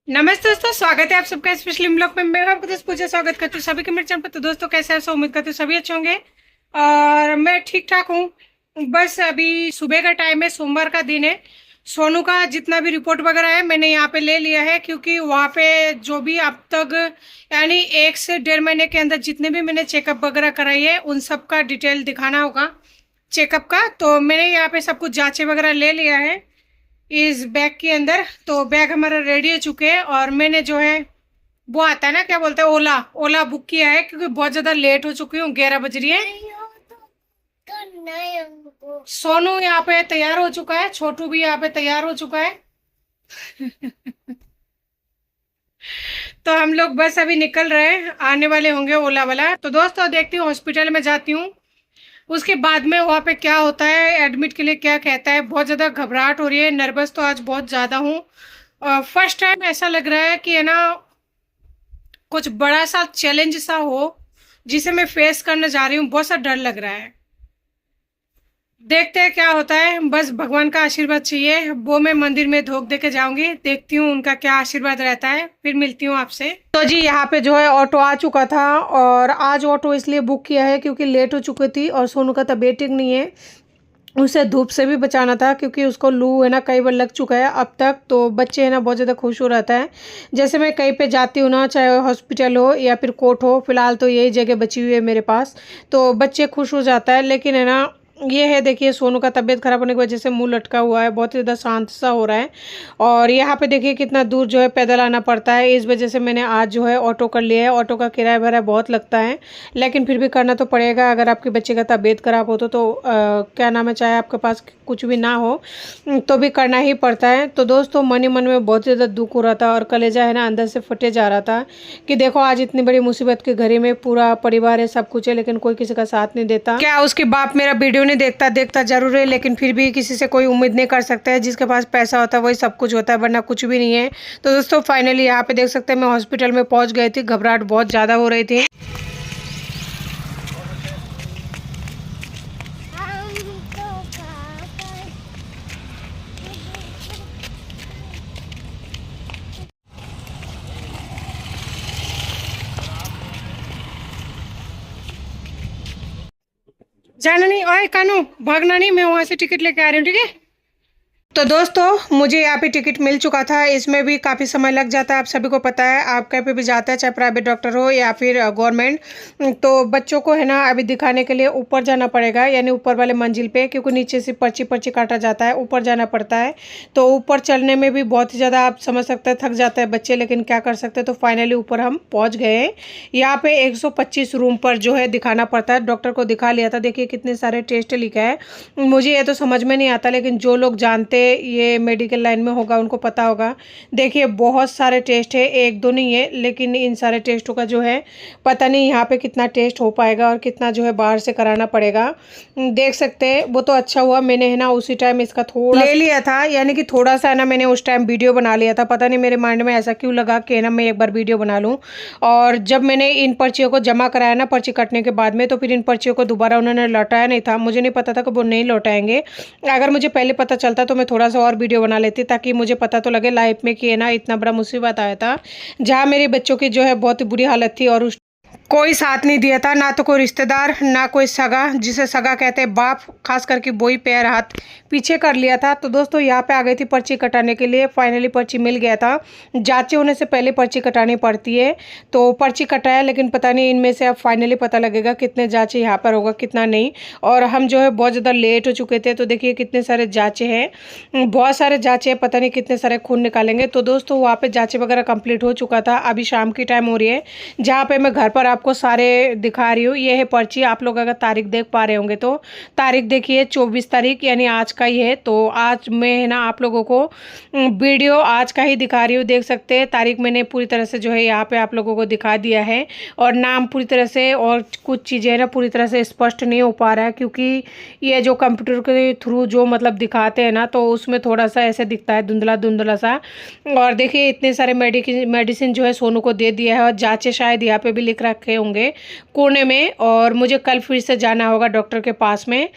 नमस्ते दोस्तों, स्वागत है आप सबका स्पेशली ब्लॉग में। मैं आपको दोस्त पूजा स्वागत करती हूँ सभी के मेरे चैनल पर। तो दोस्तों कैसे हैं सब, उम्मीद करती हूँ सभी अच्छे होंगे और मैं ठीक ठाक हूँ। बस अभी सुबह का टाइम है, सोमवार का दिन है। सोनू का जितना भी रिपोर्ट वगैरह है मैंने यहाँ पे ले लिया है, क्योंकि वहाँ पे जो भी अब तक यानी 1 से 1.5 महीने के अंदर जितने भी मैंने चेकअप वगैरह कराई है उन सब का डिटेल दिखाना होगा चेकअप का। तो मैंने यहाँ पे सब कुछ जाँचें वगैरह ले लिया है इस बैग के अंदर। तो बैग हमारा रेडी हो चुके हैं और मैंने जो है वो आता है ना, क्या बोलते हैं, ओला ओला बुक किया है, क्योंकि बहुत ज्यादा लेट हो चुकी हूँ, 11 बज रही है। सोनू यहाँ पे तैयार हो चुका है, छोटू भी यहाँ पे तैयार हो चुका है। तो हम लोग बस अभी निकल रहे हैं, आने वाले होंगे ओला वाला। तो दोस्तों देखती हूँ, हॉस्पिटल में जाती हूँ, उसके बाद में वहाँ पे क्या होता है, एडमिट के लिए क्या कहता है। बहुत ज़्यादा घबराहट हो रही है, नर्वस तो आज बहुत ज़्यादा हूँ। फर्स्ट टाइम ऐसा लग रहा है कि है ना, कुछ बड़ा सा चैलेंज सा हो जिसे मैं फेस करने जा रही हूँ। बहुत सा डर लग रहा है, देखते हैं क्या होता है। बस भगवान का आशीर्वाद चाहिए, वो मैं मंदिर में धोख दे के जाऊंगी, देखती हूँ उनका क्या आशीर्वाद रहता है, फिर मिलती हूँ आपसे। तो जी यहाँ पे जो है ऑटो आ चुका था, और आज ऑटो इसलिए बुक किया है क्योंकि लेट हो चुकी थी और सोनू का तबीयत ठीक नहीं है। उसे धूप से भी बचाना था, क्योंकि उसको लू है ना कई बार लग चुका है अब तक। तो बच्चे है ना बहुत ज़्यादा खुश हो रहता है, जैसे मैं कहीं पे जाती हूँ ना, चाहे हॉस्पिटल हो या फिर कोर्ट हो, फिलहाल तो यही जगह बची हुई है मेरे पास, तो बच्चे खुश हो जाता है। लेकिन है ना, ये है देखिए, सोनू का तबीयत खराब होने की वजह से मुंह लटका हुआ है, बहुत ही ज़्यादा शांत सा हो रहा है। और यहाँ पे देखिए कितना दूर जो है पैदल आना पड़ता है, इस वजह से मैंने आज जो है ऑटो कर लिया है। ऑटो का किराया भरा बहुत लगता है, लेकिन फिर भी करना तो पड़ेगा। अगर आपके बच्चे का तबीयत खराब हो तो क्या नाम है, चाहे आपके पास कुछ भी ना हो तो भी करना ही पड़ता है। तो दोस्तों मन ही मन में बहुत ज़्यादा दुख हो रहा था और कलेजा है ना अंदर से फटे जा रहा था कि देखो आज इतनी बड़ी मुसीबत के घड़ी में पूरा परिवार है, सब कुछ है, लेकिन कोई किसी का साथ नहीं देता। क्या उसके बाप मेरा वीडियो नहीं देखता? देखता जरूर है, लेकिन फिर भी किसी से कोई उम्मीद नहीं कर सकता है। जिसके पास पैसा होता है वही सब कुछ होता है, वरना कुछ भी नहीं है। तो दोस्तों फाइनली यहाँ पे देख सकते हैं, मैं हॉस्पिटल में पहुंच गई थी, घबराहट बहुत ज़्यादा हो रही थी। जाना नहीं, ओए कानू भागना नहीं, मैं वहां से टिकट लेके आ रही हूँ, ठीक है। तो दोस्तों मुझे यहाँ पे टिकट मिल चुका था। इसमें भी काफ़ी समय लग जाता है, आप सभी को पता है। आप कहीं पे भी जाते हैं, चाहे प्राइवेट डॉक्टर हो या फिर गवर्नमेंट, तो बच्चों को है ना अभी दिखाने के लिए ऊपर जाना पड़ेगा, यानी ऊपर वाले मंजिल पे, क्योंकि नीचे से पर्ची पर्ची काटा जाता है, ऊपर जाना पड़ता है। तो ऊपर चलने में भी बहुत ही ज़्यादा आप समझ सकते हैं, थक जाते हैं बच्चे, लेकिन क्या कर सकते हैं। तो फाइनली ऊपर हम पहुँच गए हैं। यहाँ पे 125 रूम पर जो है दिखाना पड़ता है। डॉक्टर को दिखा लिया था, देखिए कितने सारे टेस्ट लिखा है। मुझे ये तो समझ में नहीं आता, लेकिन जो लोग जानते ये मेडिकल लाइन में होगा उनको पता होगा। देखिए बहुत सारे टेस्ट है, एक दो नहीं है, लेकिन इन सारे टेस्टों का जो है पता नहीं यहाँ पे कितना टेस्ट हो पाएगा और कितना जो है बाहर से कराना पड़ेगा। देख सकते हैं। वो तो अच्छा हुआ मैंने है ना उसी टाइम इसका थोड़ा ले लिया था, यानी कि थोड़ा सा है ना मैंने उस टाइम वीडियो बना लिया था। पता नहीं मेरे माइंड में ऐसा क्यों लगा कि ना मैं एक बार वीडियो बना लूँ। और जब मैंने इन पर्चियों को जमा कराया ना, पर्ची कटने के बाद में, तो फिर इन पर्चियों को दोबारा उन्होंने लौटाया नहीं था। मुझे नहीं पता था कि वो नहीं लौटाएंगे। अगर मुझे पहले पता चलता तो मैं थोड़ा सा और वीडियो बना लेती, ताकि मुझे पता तो लगे लाइफ में कि है ना इतना बड़ा मुसीबत आया था, जहाँ मेरे बच्चों की जो है बहुत ही बुरी हालत थी और उस कोई साथ नहीं दिया था, ना तो कोई रिश्तेदार ना कोई सगा, जिसे सगा कहते हैं बाप, खास करके वही पैर हाथ पीछे कर लिया था। तो दोस्तों यहाँ पे आ गई थी पर्ची कटाने के लिए। फाइनली पर्ची मिल गया था। जांचें होने से पहले पर्ची कटानी पड़ती है, तो पर्ची कटाया, लेकिन पता नहीं इनमें से अब फाइनली पता लगेगा कितने जांचें यहाँ पर होगा कितना नहीं। और हम जो है बहुत ज़्यादा लेट हो चुके थे, तो देखिए कितने सारे जाँचें हैं, बहुत सारे जाँचें हैं, पता नहीं कितने सारे खून निकालेंगे। तो दोस्तों वहाँ पे जाँचें वगैरह कंप्लीट हो चुका था। अभी शाम की टाइम हो रही है, जहाँ पे मैं घर पर आपको सारे दिखा रही हूँ। ये है पर्ची, आप लोग अगर तारीख देख पा रहे होंगे तो तारीख देखिए 24 तारीख, यानी आज का ही है। तो आज मैं है ना आप लोगों को वीडियो आज का ही दिखा रही हूँ। देख सकते हैं तारीख मैंने पूरी तरह से जो है यहाँ पे आप लोगों को दिखा दिया है, और नाम पूरी तरह से, और कुछ चीज़ें ना पूरी तरह से स्पष्ट नहीं हो पा रहा है, क्योंकि ये जो कंप्यूटर के थ्रू जो मतलब दिखाते हैं ना, तो उसमें थोड़ा सा ऐसे दिखता है धुंधला धुंधला सा। और देखिए इतने सारे मेडिसिन जो है सोनू को दे दिया है, और जाँचें शायद यहाँ पे भी लिख रखे होंगे कोने में। और मुझे कल फिर से जाना होगा डॉक्टर के पास में।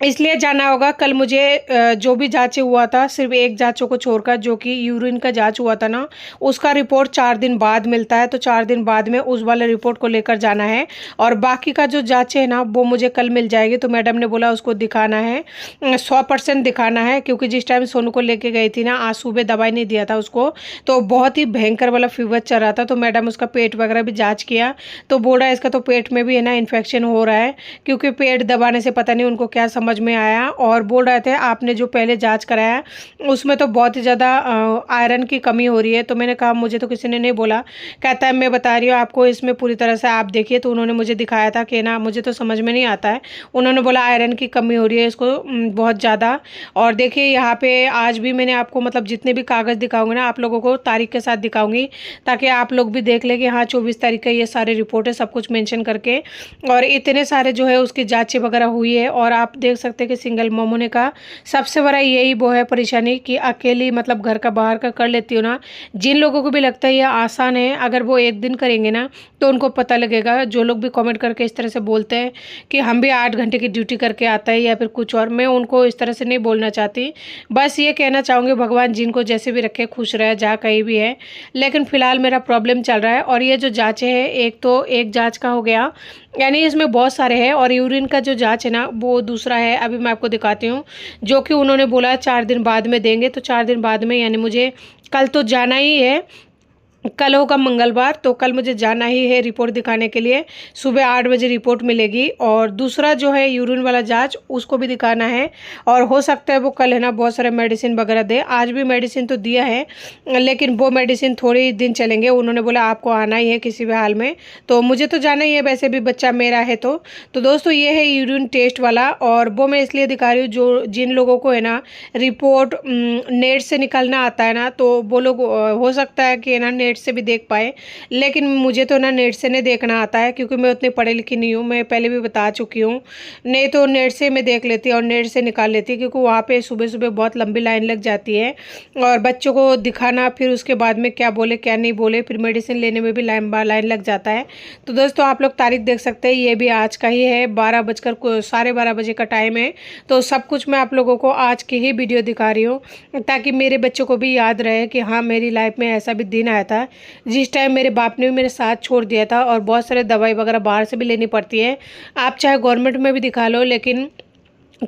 इसलिए जाना होगा कल मुझे। जो भी जाँच हुआ था सिर्फ एक जाँचों को छोड़कर, जो कि यूरिन का जाँच हुआ था ना, उसका रिपोर्ट 4 दिन बाद मिलता है, तो 4 दिन बाद में उस वाले रिपोर्ट को लेकर जाना है। और बाकी का जो जाँचें है ना वो मुझे कल मिल जाएगी। तो मैडम ने बोला उसको दिखाना है, 100% दिखाना है, क्योंकि जिस टाइम सोनू को लेके गई थी ना, आज सुबह दवाई नहीं दिया था उसको, तो बहुत ही भयंकर वाला फीवर चल रहा था। तो मैडम उसका पेट वगैरह भी जाँच किया, तो बोल रहा है इसका तो पेट में भी है ना इन्फेक्शन हो रहा है, क्योंकि पेट दबाने से पता नहीं उनको क्या समझ में आया। और बोल रहे थे आपने जो पहले जांच कराया उसमें तो बहुत ही ज़्यादा आयरन की कमी हो रही है। तो मैंने कहा मुझे तो किसी ने नहीं बोला। कहता है मैं बता रही हूँ आपको, इसमें पूरी तरह से आप देखिए। तो उन्होंने मुझे दिखाया था कि ना मुझे तो समझ में नहीं आता है। उन्होंने बोला आयरन की कमी हो रही है इसको बहुत ज़्यादा। और देखिए यहाँ पे आज भी मैंने आपको मतलब जितने भी कागज़ दिखाऊंगी ना आप लोगों को तारीख के साथ दिखाऊंगी, ताकि आप लोग भी देख लें कि हाँ 24 तारीख का ये सारे रिपोर्ट है, सब कुछ मेंशन करके। और इतने सारे जो है उसकी जांचें वगैरह हुई है। और आप देख सकते हैं कि सिंगल मम होने का सबसे बड़ा यही वो है परेशानी, कि अकेली मतलब घर का बाहर का कर लेती हो ना। जिन लोगों को भी लगता है ये आसान है, अगर वो एक दिन करेंगे ना तो उनको पता लगेगा। जो लोग भी कमेंट करके इस तरह से बोलते हैं कि हम भी 8 घंटे की ड्यूटी करके आता है या फिर कुछ और, मैं उनको इस तरह से नहीं बोलना चाहती। बस ये कहना चाहूँगी भगवान जिनको जैसे भी रखे खुश रहे जहाँ कहीं भी है। लेकिन फ़िलहाल मेरा प्रॉब्लम चल रहा है। और ये जो जाँचें हैं, एक तो एक जाँच का हो गया, यानी इसमें बहुत सारे हैं। और यूरिन का जो जांच है ना वो दूसरा है, अभी मैं आपको दिखाती हूँ, जो कि उन्होंने बोला 4 दिन बाद में देंगे। तो 4 दिन बाद में यानी मुझे कल तो जाना ही है। कल होगा मंगलवार, तो कल मुझे जाना ही है रिपोर्ट दिखाने के लिए। सुबह 8 बजे रिपोर्ट मिलेगी। और दूसरा जो है यूरिन वाला जांच उसको भी दिखाना है। और हो सकता है वो कल है ना बहुत सारे मेडिसिन वगैरह दे। आज भी मेडिसिन तो दिया है, लेकिन वो मेडिसिन थोड़े ही दिन चलेंगे। उन्होंने बोला आपको आना ही है किसी भी हाल में, तो मुझे तो जाना ही है, वैसे भी बच्चा मेरा है। तो दोस्तों ये है यूरिन टेस्ट वाला। और वो मैं इसलिए दिखा रही हूँ जो जिन लोगों को है ना रिपोर्ट नेट से निकालना आता है ना, तो वो लोग हो सकता है कि ना नेट से भी देख पाए। लेकिन मुझे तो ना नेट से नहीं देखना आता है, क्योंकि मैं उतनी पढ़ी लिखी नहीं हूँ, मैं पहले भी बता चुकी हूँ। नहीं तो नेट से मैं देख लेती और नेट से निकाल लेती, क्योंकि वहाँ पे सुबह सुबह बहुत लंबी लाइन लग जाती है। और बच्चों को दिखाना, फिर उसके बाद में क्या बोले क्या नहीं बोले, फिर मेडिसिन लेने में भी लाइन लग जाता है। तो दोस्तों आप लोग तारीख देख सकते हैं, ये भी आज का ही है, 12:12 बजे का टाइम है। तो सब कुछ मैं आप लोगों को आज की ही वीडियो दिखा रही हूँ, ताकि मेरे बच्चों को भी याद रहे कि हाँ मेरी लाइफ में ऐसा भी दिन आया था जिस टाइम मेरे बाप ने भी मेरे साथ छोड़ दिया था। और बहुत सारे दवाई वगैरह बाहर से भी लेनी पड़ती है, आप चाहे गवर्नमेंट में भी दिखा लो, लेकिन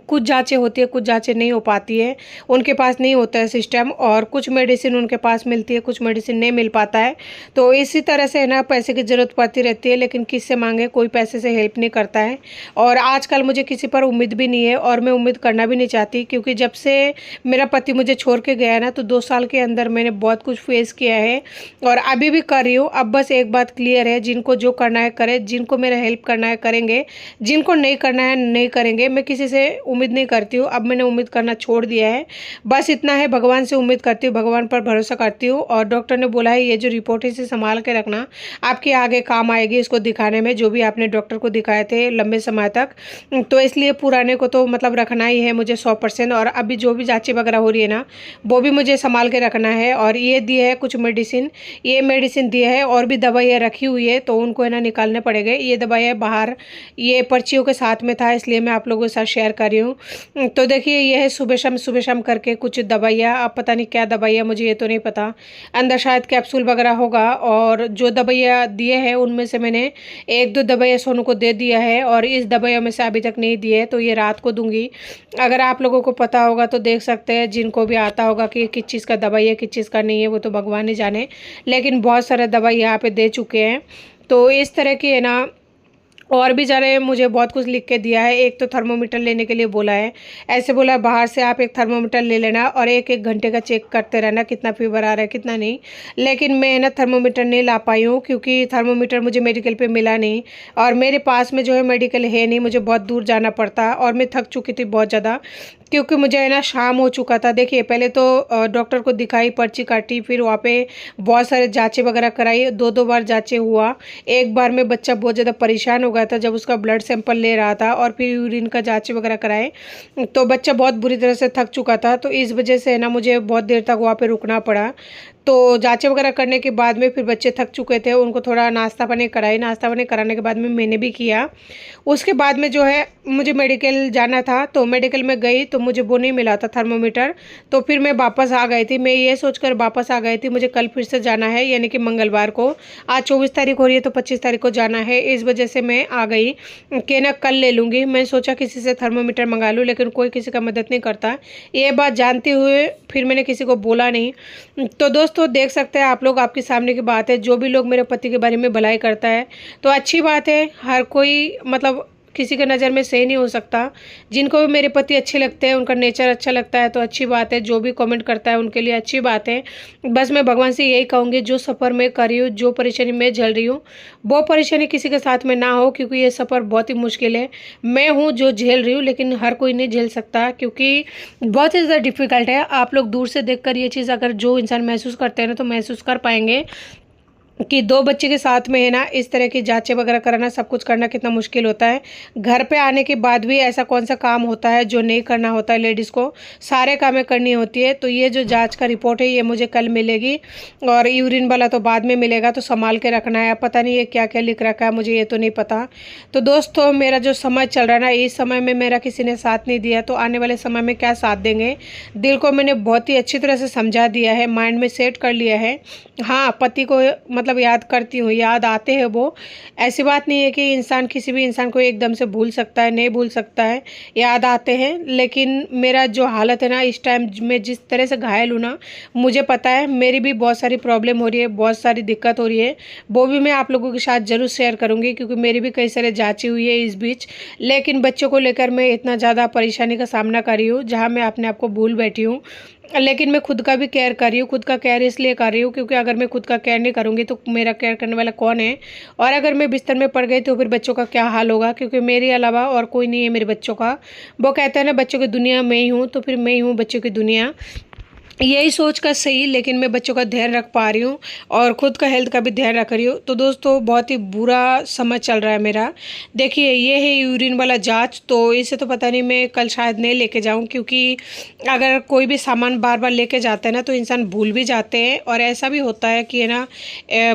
कुछ जांचें होती है कुछ जांचें नहीं हो पाती है, उनके पास नहीं होता है सिस्टम। और कुछ मेडिसिन उनके पास मिलती है, कुछ मेडिसिन नहीं मिल पाता है। तो इसी तरह से है ना पैसे की ज़रूरत पड़ती रहती है, लेकिन किससे मांगे, कोई पैसे से हेल्प नहीं करता है। और आजकल मुझे किसी पर उम्मीद भी नहीं है, और मैं उम्मीद करना भी नहीं चाहती, क्योंकि जब से मेरा पति मुझे छोड़ के गया ना, तो 2 साल के अंदर मैंने बहुत कुछ फेस किया है और अभी भी कर रही हूँ। अब बस एक बात क्लियर है, जिनको जो करना है करे, जिनको मेरा हेल्प करना है करेंगे, जिनको नहीं करना है नहीं करेंगे। मैं किसी से उम्मीद नहीं करती हूँ, अब मैंने उम्मीद करना छोड़ दिया है। बस इतना है, भगवान से उम्मीद करती हूँ, भगवान पर भरोसा करती हूँ। और डॉक्टर ने बोला है ये जो रिपोर्ट है इसे संभाल के रखना, आपके आगे काम आएगी इसको दिखाने में, जो भी आपने डॉक्टर को दिखाए थे लंबे समय तक। तो इसलिए पुराने को तो मतलब रखना ही है मुझे 100%। और अभी जो भी जाँचें वगैरह हो रही है ना वो भी मुझे संभाल के रखना है। और ये दिए है कुछ मेडिसिन, ये मेडिसिन दिए है, और भी दवाइयाँ रखी हुई है, तो उनको है ना निकालने पड़ेंगे। ये दवाइयाँ बाहर ये पर्चियों के साथ में था, इसलिए मैं आप लोगों के साथ शेयर कर रही हूँ। तो देखिए ये है सुबह शाम करके कुछ दवाइयाँ, अब पता नहीं क्या दवाइयाँ, मुझे ये तो नहीं पता, अंदर शायद कैप्सूल वगैरह होगा। और जो दवाइयाँ दिए हैं उनमें से मैंने 1-2 दवाइयाँ सोनू को दे दिया है, और इस दवाइयों में से अभी तक नहीं दिए, तो ये रात को दूंगी। अगर आप लोगों को पता होगा तो देख सकते हैं, जिनको भी आता होगा कि किस चीज़ का दवाई है किस चीज़ का नहीं है, वो तो भगवान ही जाने। लेकिन बहुत सारे दवाई यहाँ पे दे चुके हैं। तो इस तरह की है ना, और भी ज़रा मुझे बहुत कुछ लिख के दिया है। एक तो थर्मोमीटर लेने के लिए बोला है, ऐसे बोला है बाहर से आप एक थर्मोमीटर ले लेना और 1-1 घंटे का चेक करते रहना कितना फीवर आ रहा है कितना नहीं। लेकिन मैं ना थर्मोमीटर नहीं ला पाई हूँ, क्योंकि थर्मोमीटर मुझे मेडिकल पे मिला नहीं, और मेरे पास में जो है मेडिकल है नहीं, मुझे बहुत दूर जाना पड़ता। और मैं थक चुकी थी बहुत ज़्यादा, क्योंकि मुझे है ना शाम हो चुका था। देखिए पहले तो डॉक्टर को दिखाई, पर्ची काटी, फिर वहाँ पे बहुत सारे जाँचें वगैरह कराई, 2-2 बार जाँचें हुआ। एक बार में बच्चा बहुत ज़्यादा परेशान हो गया था जब उसका ब्लड सैंपल ले रहा था, और फिर यूरिन का जाँचें वगैरह कराए, तो बच्चा बहुत बुरी तरह से थक चुका था। तो इस वजह से है ना मुझे बहुत देर तक वहाँ पे रुकना पड़ा। तो जाँचें वगैरह करने के बाद में फिर बच्चे थक चुके थे, उनको थोड़ा नाश्ता पानी कराई, नाश्ता पानी कराने के बाद में मैंने भी किया। उसके बाद में जो है मुझे मेडिकल जाना था, तो मेडिकल में गई तो मुझे वो नहीं मिला था थर्मामीटर, तो फिर मैं वापस आ गई थी। मैं ये सोचकर वापस आ गई थी मुझे कल फिर से जाना है, यानी कि मंगलवार को। आज 24 तारीख हो रही है तो 25 तारीख को जाना है, इस वजह से मैं आ गई कि ना कल ले लूँगी। मैं सोचा किसी से थर्मामीटर मंगा लूँ, लेकिन कोई किसी का मदद नहीं करता। ये बात जानते हुए फिर मैंने किसी को बोला नहीं। तो दोस्तों देख सकते हैं आप लोग, आपके सामने की बात है। जो भी लोग मेरे पति के बारे में भलाई करता है तो अच्छी बात है। हर कोई मतलब किसी के नज़र में सही नहीं हो सकता। जिनको भी मेरे पति अच्छे लगते हैं, उनका नेचर अच्छा लगता है तो अच्छी बात है। जो भी कमेंट करता है उनके लिए अच्छी बात है। बस मैं भगवान से यही कहूँगी, जो सफ़र मैं कर रही हूँ, जो परेशानी मैं झेल रही हूँ, वो परेशानी किसी के साथ में ना हो, क्योंकि ये सफ़र बहुत ही मुश्किल है। मैं हूँ जो झेल रही हूँ, लेकिन हर कोई नहीं झेल सकता, क्योंकि बहुत ही ज़्यादा डिफ़िकल्ट है। आप लोग दूर से देखकर ये चीज़ अगर जो इंसान महसूस करते हैं ना, तो महसूस कर पाएंगे कि 2 बच्चे के साथ में है ना इस तरह की जाँचें वगैरह कराना, सब कुछ करना कितना मुश्किल होता है। घर पे आने के बाद भी ऐसा कौन-सा काम होता है जो नहीं करना होता है लेडीज़ को, सारे कामें करनी होती है। तो ये जो जाँच का रिपोर्ट है ये मुझे कल मिलेगी, और यूरिन वाला तो बाद में मिलेगा, तो सँभाल के रखना है। अब पता नहीं ये क्या-क्या लिख रखा है, मुझे ये तो नहीं पता। तो दोस्तों मेरा जो समय चल रहा है ना, इस समय में मेरा किसी ने साथ नहीं दिया, तो आने वाले समय में क्या साथ देंगे। दिल को मैंने बहुत ही अच्छी तरह से समझा दिया है, माइंड में सेट कर लिया है। हाँ, पति को मतलब याद करती हूँ, याद आते हैं वो। ऐसी बात नहीं है कि इंसान किसी भी इंसान को एकदम से भूल सकता है, नहीं भूल सकता है, याद आते हैं। लेकिन मेरा जो हालत है ना इस टाइम, मैं जिस तरह से घायल हूँ ना, मुझे पता है मेरी भी बहुत सारी प्रॉब्लम हो रही है, बहुत सारी दिक्कत हो रही है। वो भी मैं आप लोगों के साथ ज़रूर शेयर करूँगी, क्योंकि मेरी भी कई सारे जाँचें हुई है इस बीच। लेकिन बच्चों को लेकर मैं इतना ज़्यादा परेशानी का सामना कर रही हूँ, जहाँ मैं अपने आप को भूल बैठी हूँ। लेकिन मैं खुद का भी केयर कर रही हूँ। खुद का केयर इसलिए कर रही हूँ क्योंकि अगर मैं खुद का केयर नहीं करूँगी तो मेरा केयर करने वाला कौन है। और अगर मैं बिस्तर में पड़ गई तो फिर बच्चों का क्या हाल होगा, क्योंकि मेरे अलावा और कोई नहीं है मेरे बच्चों का। वो कहते हैं ना बच्चों की दुनिया मैं ही हूँ, तो फिर मैं ही हूँ बच्चों की दुनिया। यही सोच कर सही, लेकिन मैं बच्चों का ध्यान रख पा रही हूँ और खुद का हेल्थ का भी ध्यान रख रही हूँ। तो दोस्तों बहुत ही बुरा समय चल रहा है मेरा। देखिए ये है यूरिन वाला जांच, तो इसे तो पता नहीं मैं कल शायद नहीं लेके जाऊँ, क्योंकि अगर कोई भी सामान बार बार लेके जाता है ना तो इंसान भूल भी जाते हैं। और ऐसा भी होता है कि है ना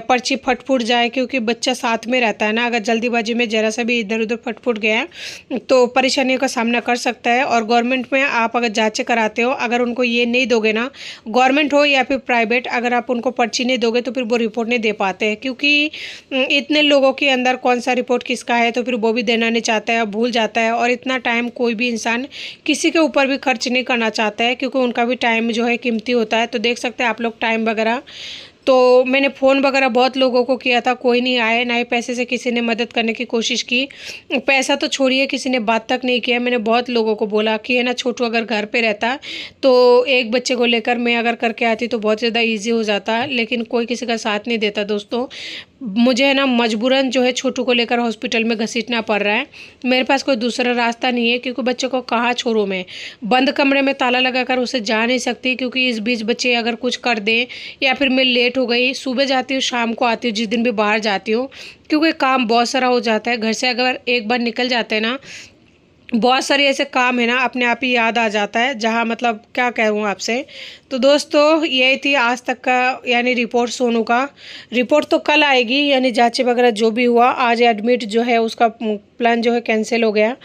पर्ची फट फूट जाए, क्योंकि बच्चा साथ में रहता है ना। अगर जल्दीबाजी में ज़रा सा भी इधर उधर फट फूट गया तो परेशानियों का सामना कर सकता है। और गवर्नमेंट में आप अगर जाँचें कराते हो, अगर उनको ये नहीं दोगे ना, गवर्नमेंट हो या फिर प्राइवेट, अगर आप उनको पर्ची नहीं दोगे तो फिर वो रिपोर्ट नहीं दे पाते हैं। क्योंकि इतने लोगों के अंदर कौन सा रिपोर्ट किसका है, तो फिर वो भी देना नहीं चाहता है, भूल जाता है। और इतना टाइम कोई भी इंसान किसी के ऊपर भी खर्च नहीं करना चाहता है, क्योंकि उनका भी टाइम जो है कीमती होता है। तो देख सकते हैं आप लोग टाइम वगैरह। तो मैंने फ़ोन वगैरह बहुत लोगों को किया था, कोई नहीं आए, ना ही पैसे से किसी ने मदद करने की कोशिश की। पैसा तो छोड़िए, किसी ने बात तक नहीं किया। मैंने बहुत लोगों को बोला कि है ना छोटू अगर घर पे रहता तो एक बच्चे को लेकर मैं अगर करके आती तो बहुत ज़्यादा ईजी हो जाता, लेकिन कोई किसी का साथ नहीं देता दोस्तों। मुझे है ना मजबूरन जो है छोटू को लेकर हॉस्पिटल में घसीटना पड़ रहा है। मेरे पास कोई दूसरा रास्ता नहीं है, क्योंकि बच्चों को कहाँ छोड़ूं मैं। बंद कमरे में ताला लगाकर उसे जा नहीं सकती, क्योंकि इस बीच बच्चे अगर कुछ कर दें या फिर मैं लेट हो गई, सुबह जाती हूँ शाम को आती हूँ, जिस दिन भी बाहर जाती हूँ, क्योंकि काम बहुत सारा हो जाता है। घर से अगर एक बार निकल जाते हैं ना, बहुत सारे ऐसे काम है ना अपने आप ही याद आ जाता है, जहाँ मतलब क्या कहूँ आपसे। तो दोस्तों यही थी आज तक का यानी रिपोर्ट सोनू का। रिपोर्ट तो कल आएगी, यानी जांचें वगैरह जो भी हुआ। आज एडमिट जो है उसका प्लान जो है कैंसिल हो गया,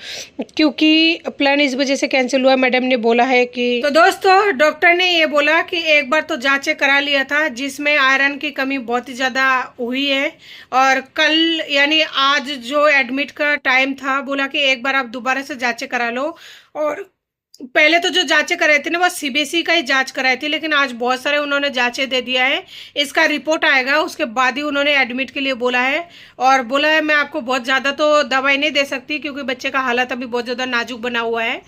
क्योंकि प्लान इस वजह से कैंसिल हुआ, मैडम ने बोला है कि, तो दोस्तों डॉक्टर ने ये बोला कि एक बार तो जांचें करा लिया था, जिसमें आयरन की कमी बहुत ही ज़्यादा हुई है। और कल यानी आज जो एडमिट का टाइम था, बोला कि एक बार आप दोबारा से जांचें करा लो। और पहले तो जो जांचें कराई थी ना वो सीबीएसई का ही जांच कराई थी, लेकिन आज बहुत सारे उन्होंने जांचें दे दिया है। इसका रिपोर्ट आएगा उसके बाद ही उन्होंने एडमिट के लिए बोला है। और बोला है मैं आपको बहुत ज़्यादा तो दवाई नहीं दे सकती, क्योंकि बच्चे का हालत अभी बहुत ज़्यादा नाजुक बना हुआ है।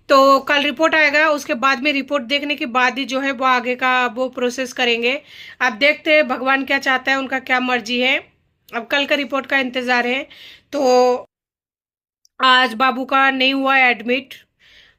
तो कल रिपोर्ट आएगा, उसके बाद में रिपोर्ट देखने के बाद ही जो है वो आगे का वो प्रोसेस करेंगे। अब देखते हैं भगवान क्या चाहता है, उनका क्या मर्जी है। अब कल का रिपोर्ट का इंतज़ार है। तो आज बाबू का नहीं हुआ एडमिट,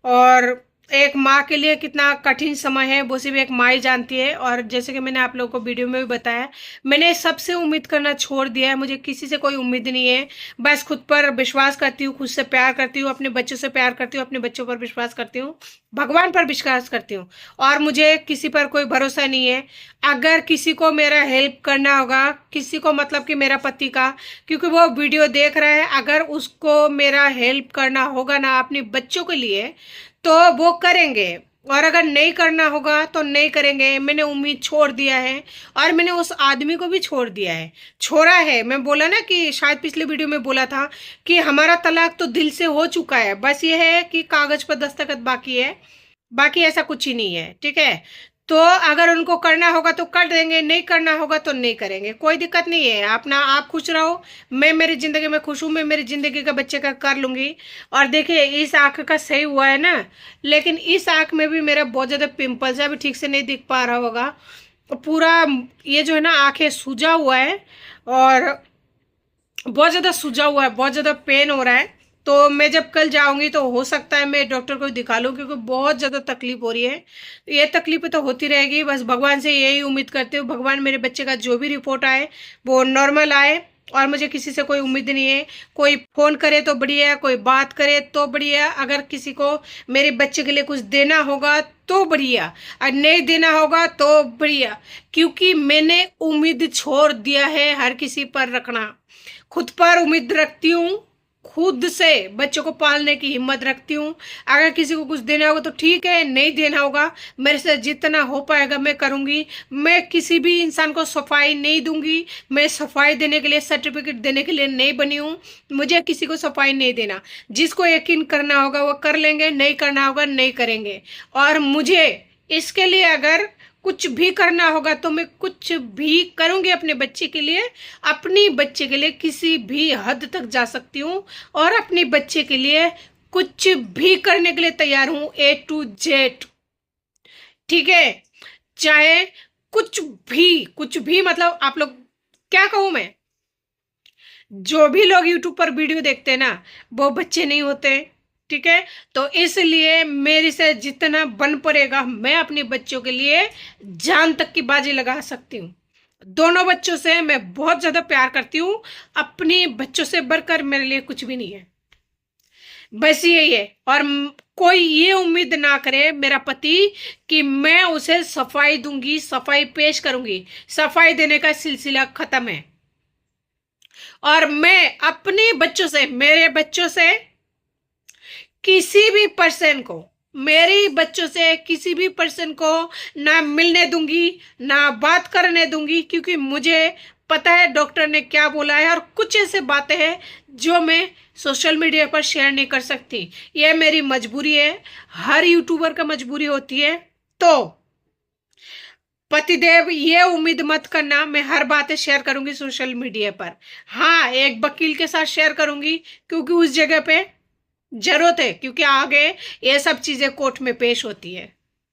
और एक माँ के लिए कितना कठिन समय है वो सिर्फ एक माँ ही जानती है। और जैसे कि मैंने आप लोगों को वीडियो में भी बताया, मैंने सबसे उम्मीद करना छोड़ दिया है। मुझे किसी से कोई उम्मीद नहीं है। बस खुद पर विश्वास करती हूँ, खुद से प्यार करती हूँ, अपने बच्चों से प्यार करती हूँ, अपने बच्चों पर विश्वास करती हूँ, भगवान पर विश्वास करती हूँ। और मुझे किसी पर कोई भरोसा नहीं है। अगर किसी को मेरा हेल्प करना होगा, किसी को मतलब कि मेरा पति का, क्योंकि वो वीडियो देख रहा है, अगर उसको मेरा हेल्प करना होगा ना अपने बच्चों के लिए, तो वो करेंगे। और अगर नहीं करना होगा तो नहीं करेंगे। मैंने उम्मीद छोड़ दिया है और मैंने उस आदमी को भी छोड़ दिया है, छोड़ा है। मैं बोला ना कि शायद पिछले वीडियो में बोला था कि हमारा तलाक तो दिल से हो चुका है, बस ये है कि कागज पर दस्तखत बाकी है, बाकी ऐसा कुछ ही नहीं है। ठीक है, तो अगर उनको करना होगा तो कर देंगे, नहीं करना होगा तो नहीं करेंगे, कोई दिक्कत नहीं है। अपना आप खुश रहो, मैं मेरी जिंदगी में खुश हूँ, मैं मेरी जिंदगी का बच्चे का कर लूंगी। और देखिए इस आंख का सही हुआ है ना, लेकिन इस आंख में भी मेरा बहुत ज्यादा पिंपल्स है, अभी ठीक से नहीं दिख पा रहा होगा। पूरा ये जो है ना आंखें सूजा हुआ है और बहुत ज़्यादा सूजा हुआ है, बहुत ज़्यादा पेन हो रहा है। तो मैं जब कल जाऊंगी तो हो सकता है मैं डॉक्टर को दिखा लूँ, क्योंकि बहुत ज़्यादा तकलीफ हो रही है। ये तकलीफें तो होती रहेगी, बस भगवान से यही उम्मीद करती हूँ, भगवान मेरे बच्चे का जो भी रिपोर्ट आए वो नॉर्मल आए। और मुझे किसी से कोई उम्मीद नहीं है। कोई फ़ोन करे तो बढ़िया, कोई बात करे तो बढ़िया, अगर किसी को मेरे बच्चे के लिए कुछ देना होगा तो बढ़िया, और नहीं देना होगा तो बढ़िया, क्योंकि मैंने उम्मीद छोड़ दिया है हर किसी पर रखना। खुद पर उम्मीद रखती हूँ, खुद से बच्चों को पालने की हिम्मत रखती हूँ। अगर किसी को कुछ देना होगा तो ठीक है, नहीं देना होगा मेरे से जितना हो पाएगा मैं करूँगी। मैं किसी भी इंसान को सफाई नहीं दूंगी। मैं सफाई देने के लिए, सर्टिफिकेट देने के लिए नहीं बनी हूँ। मुझे किसी को सफाई नहीं देना। जिसको यकीन करना होगा वो कर लेंगे, नहीं करना होगा नहीं करेंगे। और मुझे इसके लिए अगर कुछ भी करना होगा तो मैं कुछ भी करूंगी अपने बच्चे के लिए। अपनी बच्चे के लिए किसी भी हद तक जा सकती हूँ और अपने बच्चे के लिए कुछ भी करने के लिए तैयार हूँ, A to Z। ठीक है, चाहे कुछ भी मतलब आप लोग, क्या कहूँ मैं, जो भी लोग यूट्यूब पर वीडियो देखते हैं ना वो बच्चे नहीं होते। ठीक है, तो इसलिए मेरे से जितना बन पड़ेगा मैं अपने बच्चों के लिए जान तक की बाजी लगा सकती हूँ। दोनों बच्चों से मैं बहुत ज्यादा प्यार करती हूँ, अपने बच्चों से बढ़कर मेरे लिए कुछ भी नहीं है, बस यही है। और कोई ये उम्मीद ना करे मेरा पति कि मैं उसे सफाई दूंगी, सफाई पेश करूंगी। सफाई देने का सिलसिला खत्म है। और मैं अपने बच्चों से, मेरे बच्चों से किसी भी पर्सन को, मेरे बच्चों से किसी भी पर्सन को ना मिलने दूंगी, ना बात करने दूंगी, क्योंकि मुझे पता है डॉक्टर ने क्या बोला है। और कुछ ऐसे बातें हैं जो मैं सोशल मीडिया पर शेयर नहीं कर सकती। यह मेरी मजबूरी है, हर यूट्यूबर का मजबूरी होती है। तो पतिदेव ये उम्मीद मत करना मैं हर बातें शेयर करूंगी सोशल मीडिया पर। हाँ, एक वकील के साथ शेयर करूंगी, क्योंकि उस जगह पे जरूरत है, क्योंकि आगे ये सब चीजें कोर्ट में पेश होती है।